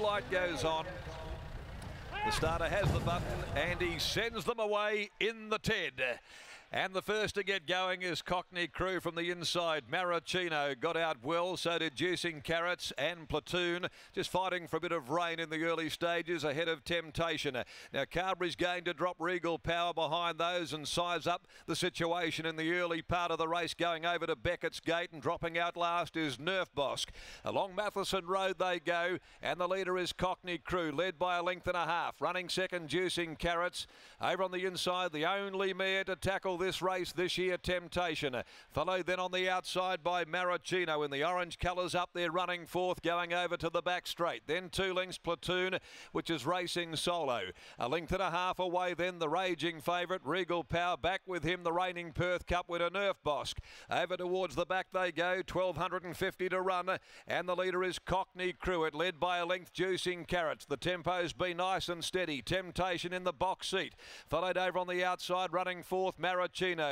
red light goes on. The starter has the button and he sends them away in the Ted. And the first to get going is Cockney Crew from the inside. Maraschino got out well, so did Juicing Carrots and Platoon. Just fighting for a bit of rain in the early stages ahead of Temptation. Now Carberry's going to drop Regal Power behind those and size up the situation in the early part of the race, going over to Beckett's Gate, and dropping out last is Nerf Bosk. Along Matheson Road they go, and the leader is Cockney Crew, led by a length and a half. Running second, Juicing Carrots. Over on the inside, the only mare to tackle this race this year, Temptation. Followed then on the outside by Maraschino in the orange colours up there, running fourth, going over to the back straight. Then 2 lengths Platoon, which is racing solo. A length and a half away then the raging favourite, Regal Power. Back with him, the reigning Perth Cup winner, Nerf Bosk. Over towards the back they go, 1250 to run. And the leader is Cockney Crew. It led by a length, Juicing Carrots. The tempo's been nice and steady. Temptation in the box seat. Followed over on the outside, running fourth, Maraschino.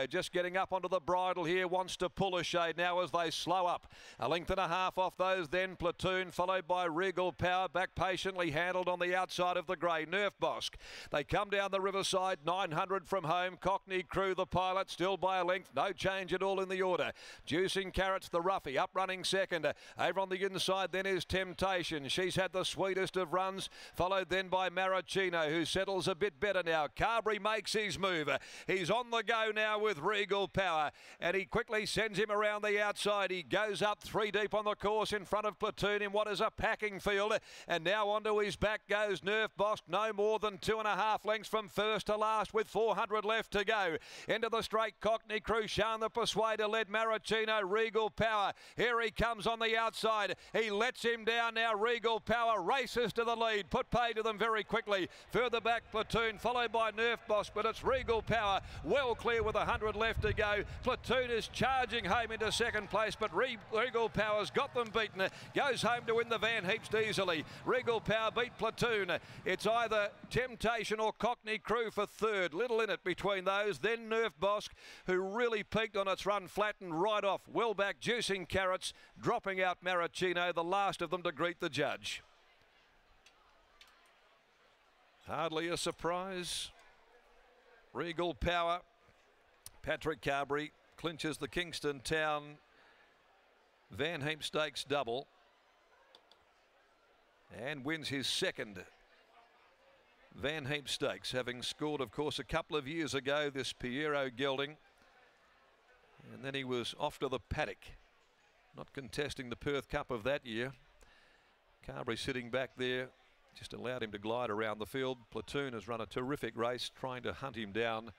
Just getting up onto the bridle here, wants to pull a shade now as they slow up. A length and a half off those then, Platoon, followed by Regal Power. Back patiently handled on the outside of the grey, Nerf Bosk. They come down the riverside, 900 from home. Cockney Crew, the pilot, still by a length. No change at all in the order. Juicing Carrots, the roughie, up running second. Over on the inside then is Temptation. She's had the sweetest of runs, followed then by Maraschino, who settles a bit better now. Carberry makes his move. He's on the go now with Regal Power, and he quickly sends him around the outside. He goes up 3 deep on the course in front of Platoon in what is a packing field, and now onto his back goes Nerf Bosk, no more than 2.5 lengths from first to last with 400 left to go. Into the straight, Cockney Crew, Sean the Persuader, led Maraschino. Regal Power, here he comes on the outside. He lets him down now. Regal Power races to the lead, put pay to them very quickly. Further back, Platoon, followed by Nerf Bosk, but it's Regal Power well clear with 100 left to go. Platoon is charging home into second place, but Regal Power's got them beaten. Goes home to win the Van Heaps easily. Regal Power beat Platoon. It's either Temptation or Cockney Crew for third. Little in it between those. Then Nerf Bosk, who really peaked on its run, flattened right off. Well back, Juicing Carrots, dropping out Maraschino, the last of them to greet the judge. Hardly a surprise. Regal Power, Patrick Carberry clinches the Kingston Town Van Heaps Stakes double and wins his second Van Heaps Stakes, having scored, of course, a couple of years ago this Piero gelding, and then he was off to the paddock, not contesting the Perth Cup of that year. Carberry sitting back there just allowed him to glide around the field. Platoon has run a terrific race, trying to hunt him down,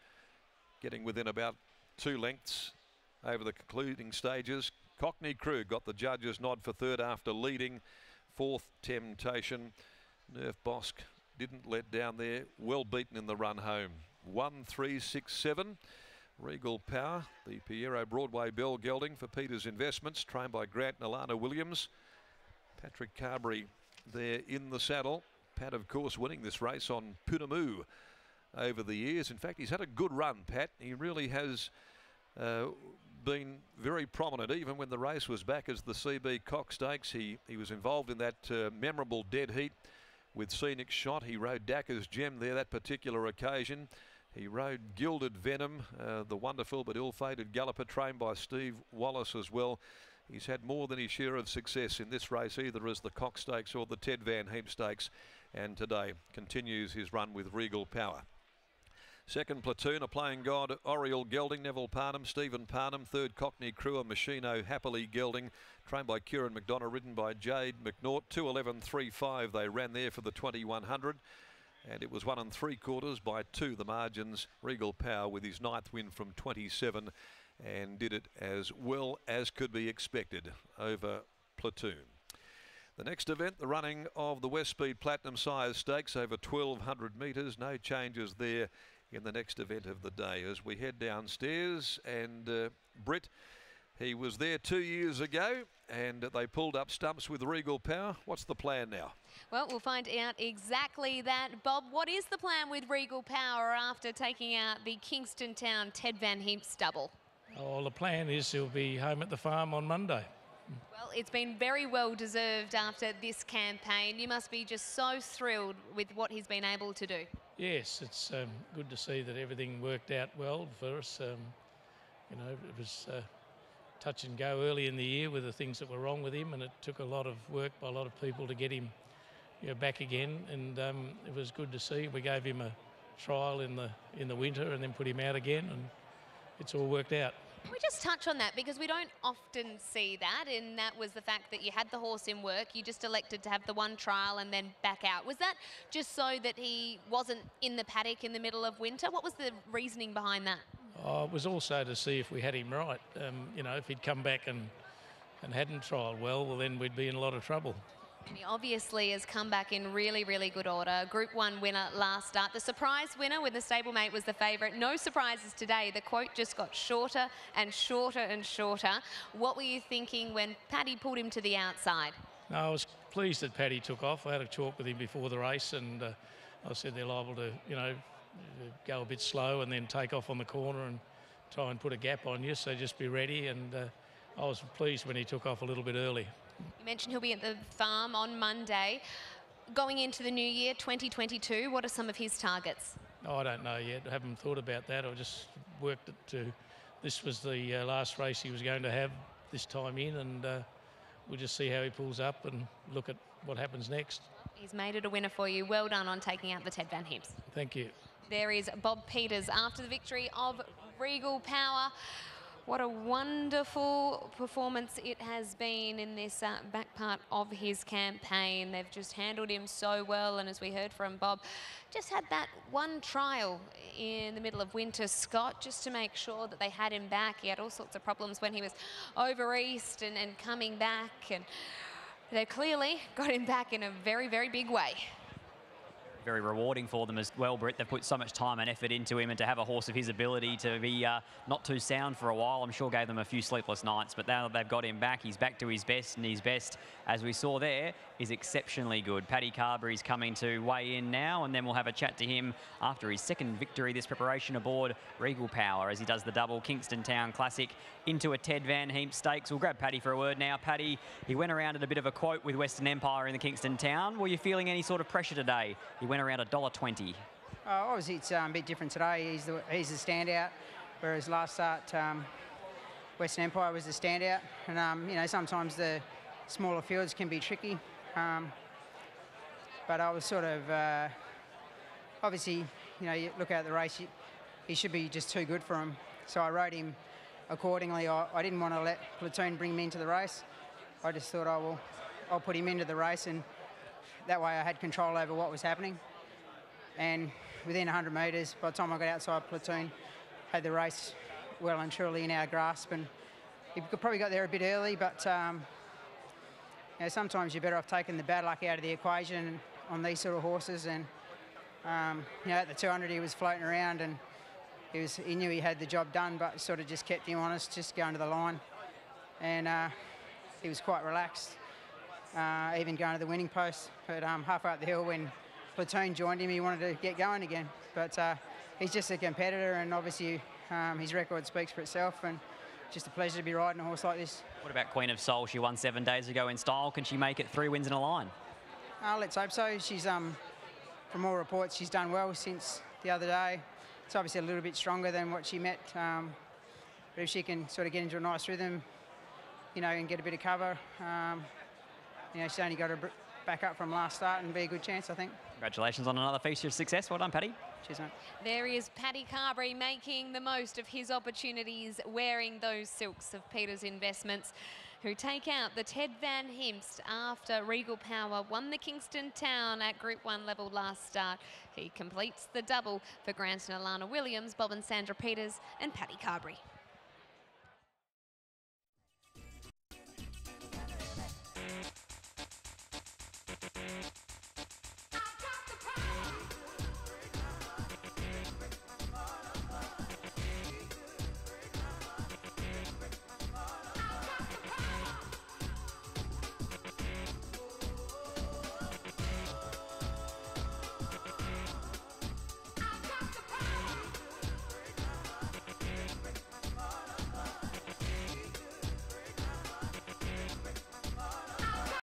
getting within about 2 lengths over the concluding stages. Cockney Crew got the judges' nod for third after leading. Fourth, Temptation. Nerf Bosk didn't let down there, well beaten in the run home. 1, 3, 6, 7. Regal Power, the Piero Broadway Bell gelding for Peters Investments, trained by Grant and Alana Williams. Patrick Carberry there in the saddle. Pat, of course, winning this race on Punamu over the years. In fact, he's had a good run, Pat. He really has been very prominent, even when the race was back as the CB Cox Stakes. He was involved in that memorable dead heat with Scenic Shot. He rode Dacker's Gem there that particular occasion. He rode Gilded Venom, the wonderful but ill-fated galloper trained by Steve Wallace as well. He's had more than his share of success in this race, either as the Cox Stakes or the Ted Van Heaps Stakes, and today continues his run with Regal Power. Second, Platoon, a playing god, Oriel gelding, Neville Parnham, Stephen Parnham. Third, Cockney Crew, a Machino happily gelding, trained by Kieran McDonough, ridden by Jade McNaught. 2:11.35 they ran there for the 2100. And it was 1 3/4 by 2 the margins. Regal Power with his 9th win from 27, and did it as well as could be expected over Platoon. The next event, the running of the West Speed Platinum Sires Stakes over 1200 metres. No changes there in the next event of the day as we head downstairs. And Britt, he was there 2 years ago and they pulled up stumps with Regal Power. What's the plan now? Well, we'll find out exactly that. Bob, what is the plan with Regal Power after taking out the Kingston Town Ted Van Heaps double? Oh, the plan is he'll be home at the farm on Monday. Well, it's been very well deserved after this campaign. You must be just so thrilled with what he's been able to do. Yes, it's good to see that everything worked out well for us. You know, it was touch and go early in the year with the things that were wrong with him, and it took a lot of work by a lot of people to get him, you know, back again. And it was good to see. We gave him a trial in the winter and then put him out again, and it's all worked out. Can we just touch on that, because we don't often see that, and that was the fact that you had the horse in work, you just elected to have the one trial and then back out. Was that just so that he wasn't in the paddock in the middle of winter? What was the reasoning behind that? It was also to see if we had him right. You know, if he'd come back and hadn't trialled well, then we'd be in a lot of trouble. And he obviously has come back in really, really good order. Group 1 winner last start. The surprise winner with the stablemate was the favourite. No surprises today. The quote just got shorter and shorter and shorter. What were you thinking when Paddy pulled him to the outside? No, I was pleased that Paddy took off. I had a talk with him before the race, and I said they're liable to, you know, go a bit slow and then take off on the corner and try and put a gap on you, so just be ready. And I was pleased when he took off a little bit early. You mentioned he'll be at the farm on Monday. Going into the new year, 2022, what are some of his targets? Oh, I don't know yet. I haven't thought about that. I just worked it to, this was the last race he was going to have this time in, and we'll just see how he pulls up and look at what happens next. He's made it a winner for you. Well done on taking out the Ted Van Himst. Thank you. There is Bob Peters after the victory of Regal Power. What a wonderful performance it has been in this back part of his campaign. They've just handled him so well, and as we heard from Bob, just had that one trial in the middle of winter, Scott, just to make sure that they had him back. He had all sorts of problems when he was over east and coming back, and they clearly got him back in a very, very big way. Very rewarding for them as well, Britt. They've put so much time and effort into him, and to have a horse of his ability to be not too sound for a while, I'm sure gave them a few sleepless nights. But now that they've got him back, he's back to his best, and his best, as we saw there, is exceptionally good. Paddy Carberry's coming to weigh in now, and then we'll have a chat to him after his second victory this preparation aboard Regal Power, as he does the double Kingston Town Classic into a Ted Van Himst Stakes. We'll grab Paddy for a word now. Paddy, he went around at a bit of a quote with Western Empire in the Kingston Town. Were you feeling any sort of pressure today? He went around $1.20. Obviously, it's a bit different today. He's the standout, whereas last start, Western Empire was the standout. And, you know, sometimes the smaller fields can be tricky. But I was sort of, obviously, you know, you look at the race, he should be just too good for him. So I rode him accordingly. I didn't want to let Platoon bring me into the race. I just thought, I'll put him into the race, and that way I had control over what was happening. And within 100 metres, by the time I got outside Platoon, had the race well and truly in our grasp. And he probably got there a bit early, but you know, sometimes you're better off taking the bad luck out of the equation on these sort of horses. And you know, at the 200 he was floating around, and he knew he had the job done, but sort of just kept him honest, just going to the line. And he was quite relaxed, even going to the winning post. But halfway up the hill, when Platoon joined him, he wanted to get going again. But he's just a competitor, and obviously his record speaks for itself, and just a pleasure to be riding a horse like this. What about Queen of Soul? She won 7 days ago in style. Can she make it 3 wins in a line? Let's hope so. She's, from all reports, she's done well since the other day. It's obviously a little bit stronger than what she met, but if she can sort of get into a nice rhythm, you know, and get a bit of cover, you know, she's only got to back up from last start and be a good chance, I think. Congratulations on another feature of success. Well done, Paddy. Cheers, mate. There is Paddy Carberry making the most of his opportunities, wearing those silks of Peter's Investments, who take out the Ted Van Himst after Regal Power won the Kingston Town at Group 1 level last start. He completes the double for Grant and Alana Williams, Bob and Sandra Peters, and Paddy Carberry.